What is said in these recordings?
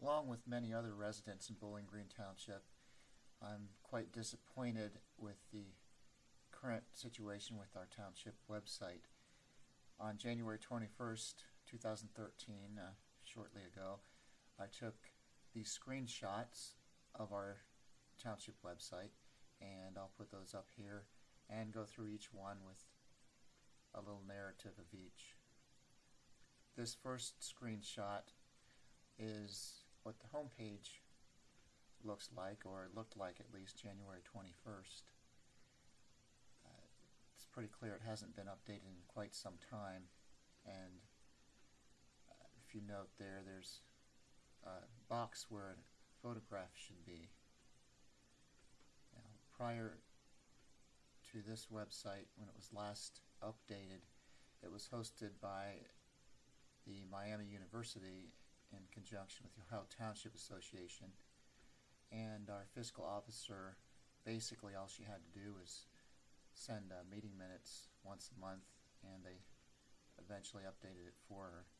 Along with many other residents in Bowling Green Township, I'm quite disappointed with the current situation with our township website. On January 21st, 2013, shortly ago, I took these screenshots of our township website, and I'll put those up here and go through each one with a little narrative of each. This first screenshot is what the home page looks like, or looked like at least January 21st. It's pretty clear it hasn't been updated in quite some time, and if you note there's a box where a photograph should be. Now, prior to this website, when it was last updated, it was hosted by the Miami University in conjunction with the Ohio Township Association, and our fiscal officer, basically all she had to do was send meeting minutes once a month, and they eventually updated it for her.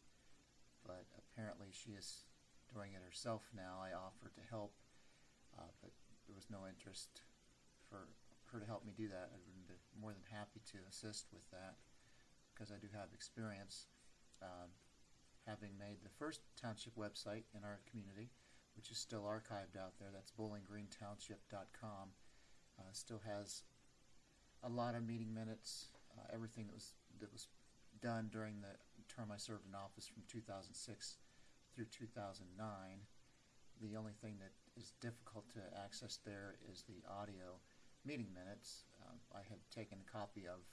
But apparently she is doing it herself now. I offered to help, but there was no interest for her to help me do that. I'd be more than happy to assist with that, because I do have experience having made the first township website in our community, which is still archived out there. That's bowlinggreentownship.com. Still has a lot of meeting minutes, everything that was done during the term I served in office from 2006 through 2009. The only thing that is difficult to access there is the audio meeting minutes. I had taken a copy of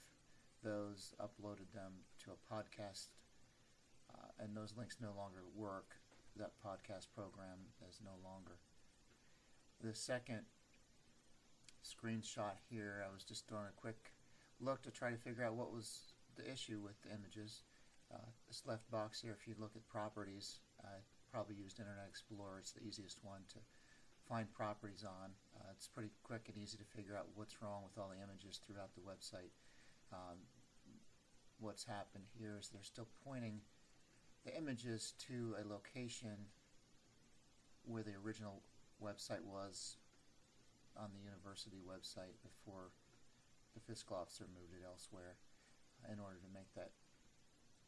those, uploaded them to a podcast, and those links no longer work. That podcast program is no longer. The second screenshot here, I was just doing a quick look to try to figure out what was the issue with the images. This left box here, if you look at properties, I probably used Internet Explorer. It's the easiest one to find properties on. It's pretty quick and easy to figure out what's wrong with all the images throughout the website. What's happened here is they're still pointing the images to a location where the original website was on the university website before the fiscal officer moved it elsewhere. In order to make that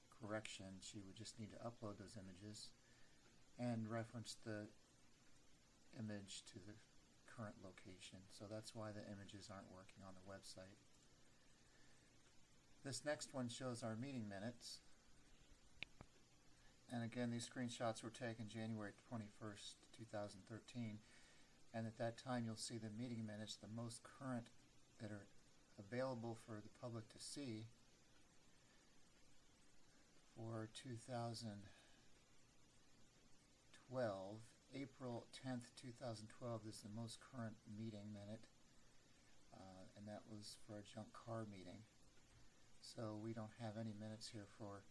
correction, she would just need to upload those images and reference the image to the current location. So that's why the images aren't working on the website. This next one shows our meeting minutes. And again, these screenshots were taken January 21st, 2013. And at that time, you'll see the meeting minutes, the most current that are available for the public to see for 2012. April 10th, 2012 is the most current meeting minute, and that was for a junk car meeting. So we don't have any minutes here for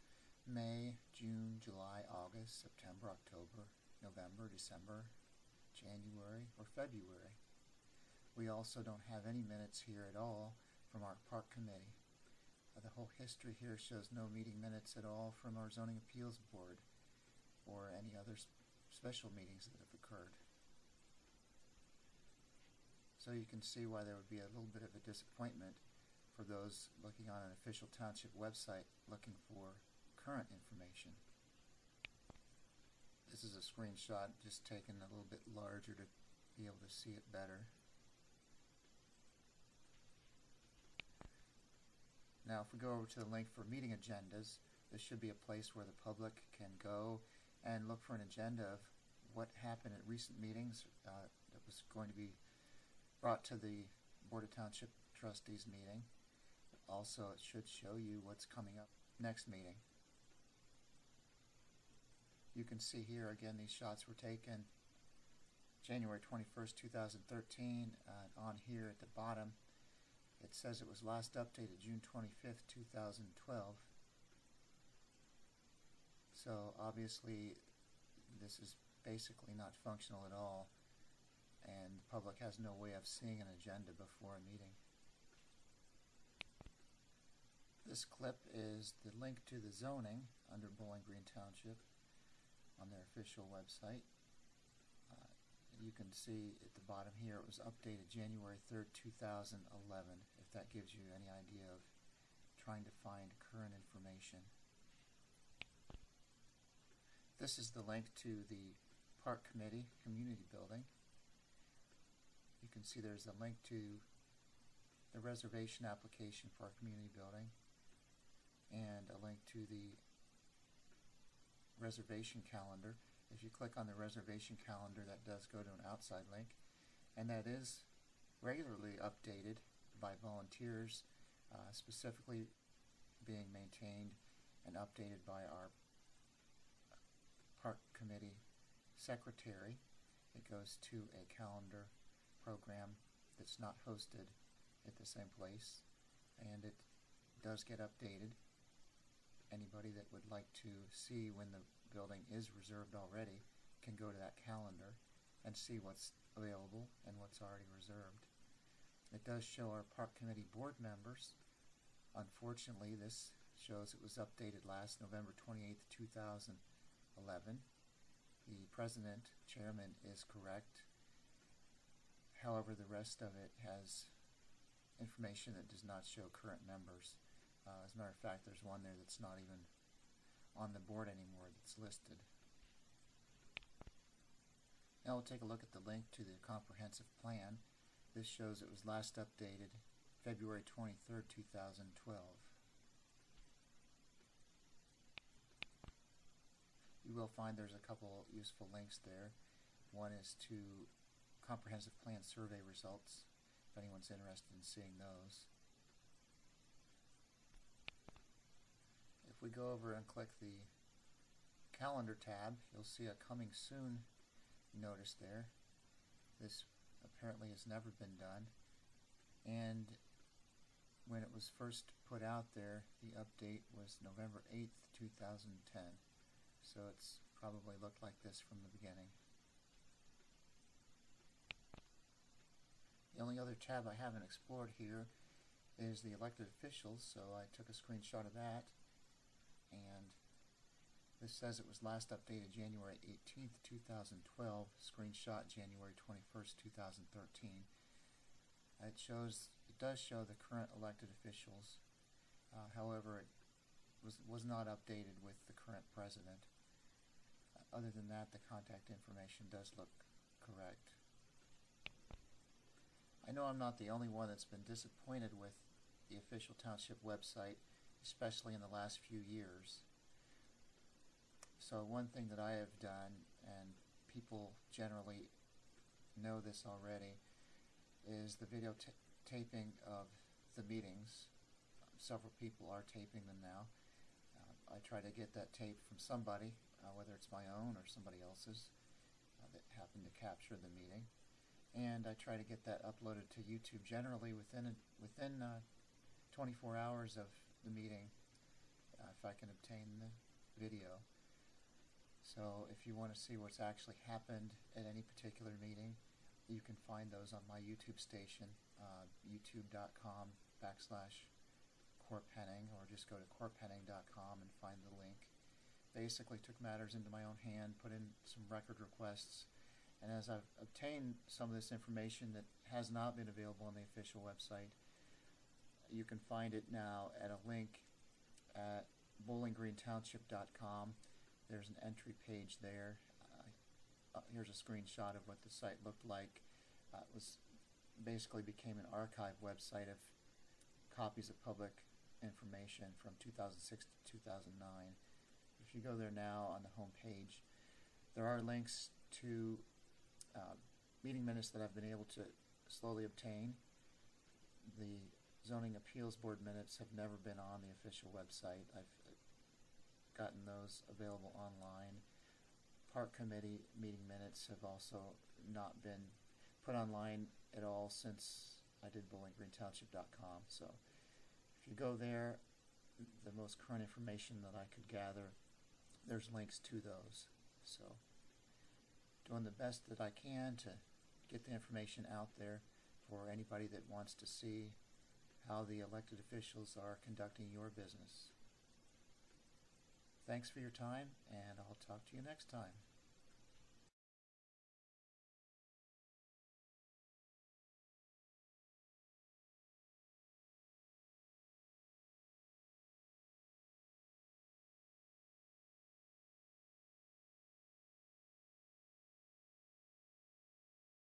May, June, July, August, September, October, November, December, January, or February. We also don't have any minutes here at all from our park committee. The whole history here shows no meeting minutes at all from our zoning appeals board or any other special meetings that have occurred. So you can see why there would be a little bit of a disappointment for those looking on an official township website looking for current information. This is a screenshot just taken a little bit larger to be able to see it better. Now if we go over to the link for meeting agendas, this should be a place where the public can go and look for an agenda of what happened at recent meetings that was going to be brought to the Board of Township Trustees meeting. Also, it should show you what's coming up next meeting. You can see here again, these shots were taken January 21st, 2013. On here at the bottom, it says it was last updated June 25th, 2012. So obviously this is basically not functional at all, and the public has no way of seeing an agenda before a meeting. This clip is the link to the zoning under Bowling Green Township on their official website. You can see at the bottom here it was updated January 3rd, 2011, if that gives you any idea of trying to find current information. This is the link to the Park Committee Community Building. You can see there's a link to the reservation application for our community building and a link to the reservation calendar. If you click on the reservation calendar, that does go to an outside link, and that is regularly updated by volunteers, specifically being maintained and updated by our Park Committee Secretary. It goes to a calendar program that's not hosted at the same place, and it does get updated. Anybody that would like to see when the building is reserved already can go to that calendar and see what's available and what's already reserved. It does show our Park Committee board members. Unfortunately, this shows it was updated last November 28th, 2011. The president, chairman, is correct. However, the rest of it has information that does not show current members. As a matter of fact, there's one there that's not even on the board anymore that's listed. Now we'll take a look at the link to the comprehensive plan. This shows it was last updated February 23rd, 2012. You will find there's a couple useful links there. One is to comprehensive plan survey results, if anyone's interested in seeing those. If we go over and click the calendar tab, you'll see a coming soon notice there. This apparently has never been done, and when it was first put out there, the update was November 8th, 2010. So it's probably looked like this from the beginning. The only other tab I haven't explored here is the elected officials, so I took a screenshot of that, and this says it was last updated January 18th, 2012, screenshot January 21st, 2013. It does show the current elected officials, however it was not updated with the current president. Other than that, the contact information does look correct. I know I'm not the only one that's been disappointed with the official township website, especially in the last few years. So one thing that I have done, and people generally know this already, is the videotaping of the meetings. Several people are taping them now. I try to get that tape from somebody, whether it's my own or somebody else's that happened to capture the meeting, and I try to get that uploaded to YouTube generally within 24 hours of the meeting, if I can obtain the video. So if you want to see what's actually happened at any particular meeting, you can find those on my YouTube station, youtube.com/Chorpenning, or just go to chorpenning.com and find the link. Basically took matters into my own hand, put in some record requests, and as I've obtained some of this information that has not been available on the official website, you can find it now at a link at bowlingreentownship.com. There's an entry page there. Here's a screenshot of what the site looked like. It was basically became an archive website of copies of public information from 2006 to 2009. If you go there now on the home page, there are links to meeting minutes that I've been able to slowly obtain. The Zoning Appeals Board minutes have never been on the official website. I've gotten those available online. Park Committee meeting minutes have also not been put online at all since I did bowlingreentownship.com. So if you go there, the most current information that I could gather, there's links to those. So doing the best that I can to get the information out there for anybody that wants to see how the elected officials are conducting your business. Thanks for your time, and I'll talk to you next time.